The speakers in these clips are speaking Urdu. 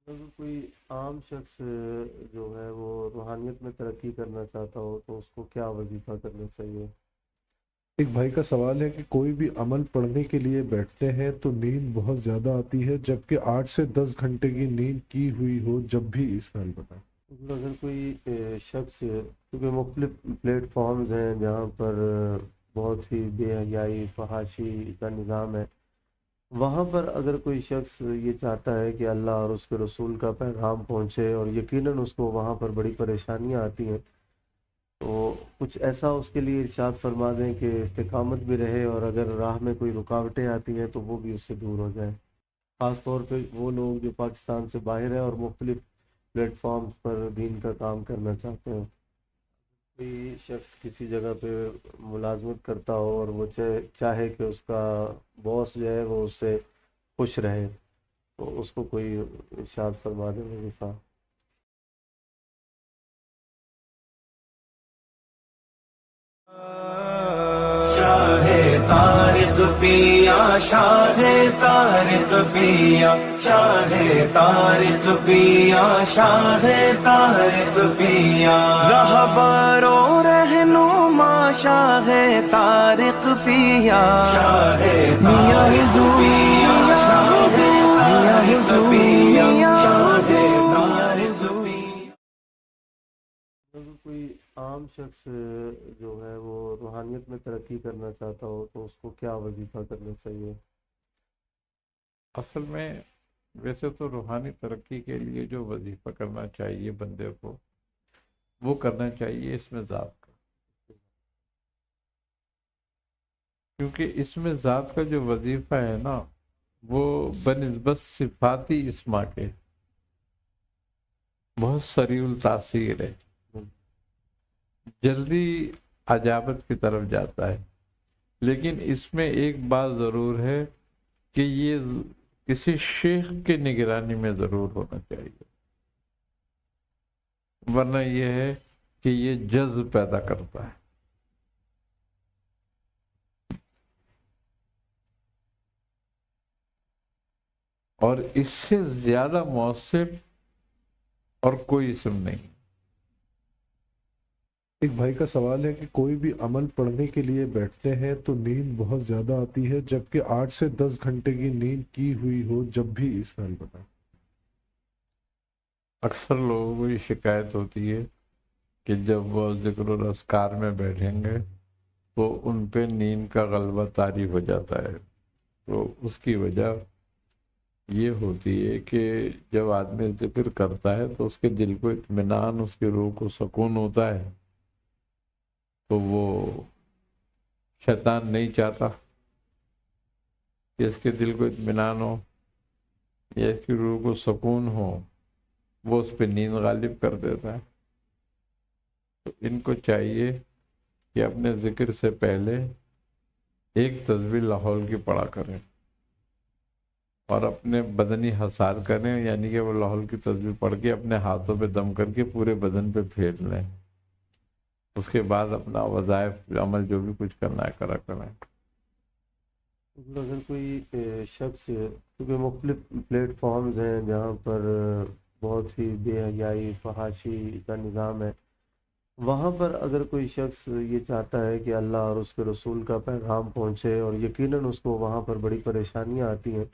اگر کوئی عام شخص جو ہے وہ روحانیت میں ترقی کرنا چاہتا ہو تو اس کو کیا وظیفہ کرنا چاہیے؟ ایک بھائی کا سوال ہے کہ کوئی بھی عمل پڑھنے کے لیے بیٹھتے ہیں تو نیند بہت زیادہ آتی ہے، جبکہ 8 سے 10 گھنٹے کی نیند کی ہوئی ہو جب بھی اس کا حل بتائیں۔ اگر کوئی شخص، کیونکہ مختلف پلیٹ فارمز ہیں جہاں پر بہت ہی بے حیائی فحاشی کا نظام ہے، وہاں پر اگر کوئی شخص یہ چاہتا ہے کہ اللہ اور اس کے رسول کا پیغام پہنچے اور یقیناً اس کو وہاں پر بڑی پریشانیاں آتی ہیں، تو کچھ ایسا اس کے لیے ارشاد فرما دیں کہ استقامت بھی رہے اور اگر راہ میں کوئی رکاوٹیں آتی ہیں تو وہ بھی اس سے دور ہو جائیں، خاص طور پہ وہ لوگ جو پاکستان سے باہر ہیں اور مختلف پلیٹ فارمز پر دین کا کام کرنا چاہتے ہیں۔ کوئی شخص کسی جگہ پہ ملازمت کرتا ہو اور وہ چاہے کہ اس کا باس جو ہے وہ اس سے خوش رہے، تو اس کو کوئی ارشاد فرما دے وظیفہ۔ شاہ طارق پیا، شاہ طارق پیا، شاہ طارق پیا، شاہ طارق پیا، رہبر و رہنما شاہ طارق پیا، شاہ طارق پیا، شاہ طارق پیا، شاہ طارق پیا۔ اگر کوئی عام شخص جو ہے وہ روحانیت میں ترقی کرنا چاہتا ہو تو اس کو کیا وظیفہ کرنا چاہیے؟ اصل میں ویسے تو روحانی ترقی کے لیے جو وظیفہ کرنا چاہیے بندے کو، وہ کرنا چاہیے اس میں ذات کا، کیونکہ اس میں ذات کا جو وظیفہ ہے نا وہ بنسبت صفاتی اسما کے بہت سریع التاثیر ہے، جلدی عجابت کی طرف جاتا ہے، لیکن اس میں ایک بات ضرور ہے کہ یہ کسی شیخ کی نگرانی میں ضرور ہونا چاہیے، ورنہ یہ ہے کہ یہ جذب پیدا کرتا ہے۔ اور اس سے زیادہ مؤثر اور کوئی اسم نہیں۔ ایک بھائی کا سوال ہے کہ کوئی بھی عمل پڑھنے کے لیے بیٹھتے ہیں تو نیند بہت زیادہ آتی ہے، جبکہ 8 سے 10 گھنٹے کی نیند کی ہوئی ہو جب بھی اس کا حل بتائیں۔ اکثر لوگوں کو یہ شکایت ہوتی ہے کہ جب وہ ذکر الاذکار میں بیٹھیں گے تو ان پہ نیند کا غلبہ طاری ہو جاتا ہے، تو اس کی وجہ یہ ہوتی ہے کہ جب آدمی ذکر کرتا ہے تو اس کے دل کو اطمینان، اس کی روح کو سکون ہوتا ہے، تو وہ شیطان نہیں چاہتا کہ اس کے دل کو اطمینان ہو یا اس کی روح کو سکون ہو، وہ اس پہ نیند غالب کر دیتا ہے۔ تو ان کو چاہیے کہ اپنے ذکر سے پہلے ایک تسبیح لاحول کی پڑھا کریں اور اپنے بدنی حسار کریں، یعنی کہ وہ لاحول کی تسبیح پڑھ کے اپنے ہاتھوں پہ دم کر کے پورے بدن پہ پھیر لیں، اس کے بعد اپنا وظائف عمل جو بھی کچھ کرنا ہے کرا کریں۔ اگر کوئی شخص، کیونکہ مختلف پلیٹ فارمز ہیں جہاں پر بہت ہی بے حیائی فحاشی کا نظام ہے، وہاں پر اگر کوئی شخص یہ چاہتا ہے کہ اللہ اور اس کے رسول کا پیغام پہنچے اور یقیناً اس کو وہاں پر بڑی پریشانیاں آتی ہیں،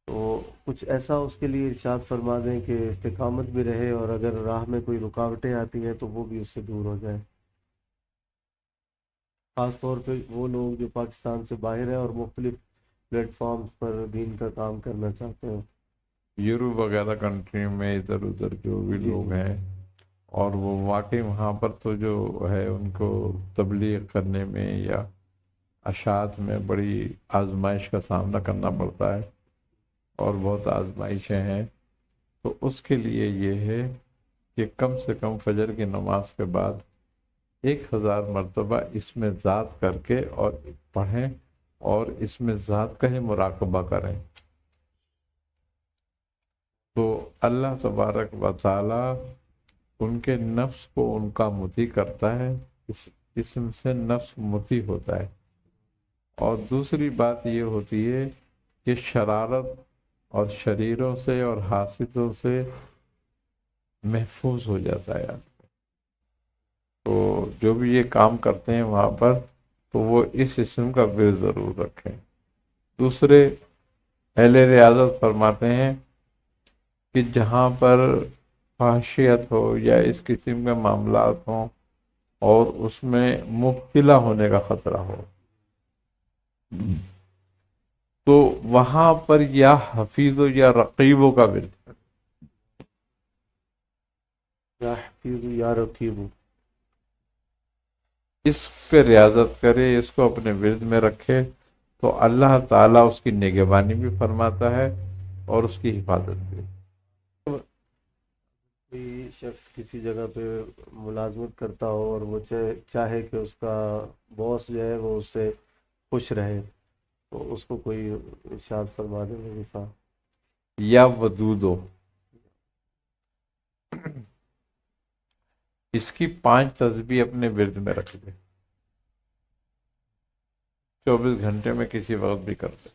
تو کچھ ایسا اس کے لیے ارشاد فرما دیں کہ استقامت بھی رہے اور اگر راہ میں کوئی رکاوٹیں آتی ہیں تو وہ بھی اس سے دور ہو جائیں، خاص طور پہ وہ لوگ جو پاکستان سے باہر ہیں اور مختلف پلیٹ فارمز پر دین کا کام کرنا چاہتے ہیں۔ یورپ وغیرہ کنٹری میں ادھر ادھر جو بھی جی لوگ ہیں، اور وہ واقعی وہاں پر تو جو ہے ان کو تبلیغ کرنے میں یا اشاعت میں بڑی آزمائش کا سامنا کرنا پڑتا ہے، اور بہت آزمائشیں ہیں، تو اس کے لیے یہ ہے کہ کم سے کم فجر کی نماز کے بعد 1000 مرتبہ اس میں ذات کر کے اور پڑھیں، اور اس میں ذات کا ہی مراقبہ کریں، تو اللہ تبارک و تعالی ان کے نفس کو ان کا مطیع کرتا ہے، اس اسم سے نفس مطیع ہوتا ہے۔ اور دوسری بات یہ ہوتی ہے کہ شرارت اور شریروں سے اور حاسدوں سے محفوظ ہو جاتا ہے. تو جو بھی یہ کام کرتے ہیں وہاں پر تو وہ اس اسم کا ورد ضرور رکھیں. دوسرے اہل ریاضت فرماتے ہیں کہ جہاں پر فحشیت ہو یا اس قسم کے معاملات ہوں اور اس میں مبتلا ہونے کا خطرہ ہو تو وہاں پر یا حفیظ یا رقیبوں کا ورد یا حفیظ یا رقیب. اس پہ ریاضت کرے، اس کو اپنے ورد میں رکھے تو اللہ تعالیٰ اس کی نگہبانی بھی فرماتا ہے اور اس کی حفاظت بھی. کوئی شخص کسی جگہ پہ ملازمت کرتا ہو اور وہ چاہے کہ اس کا باس جو ہے وہ اس سے خوش رہے تو اس کو کوئی ارشاد فرما دے وظیفہ. یا ودودو، اس کی 5 تسبیح اپنے ورد میں رکھ لے، 24 گھنٹے میں کسی وقت بھی کر دے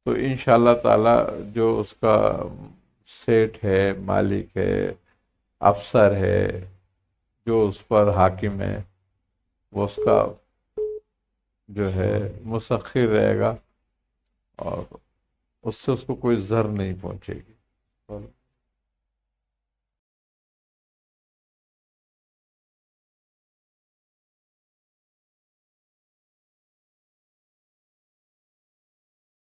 تو انشاءاللہ تعالی جو اس کا سیٹ ہے، مالک ہے، افسر ہے، جو اس پر حاکم ہے، وہ اس کا جو ہے مسخر رہے گا اور اس سے اس کو کوئی ضرر نہیں پہنچے گی.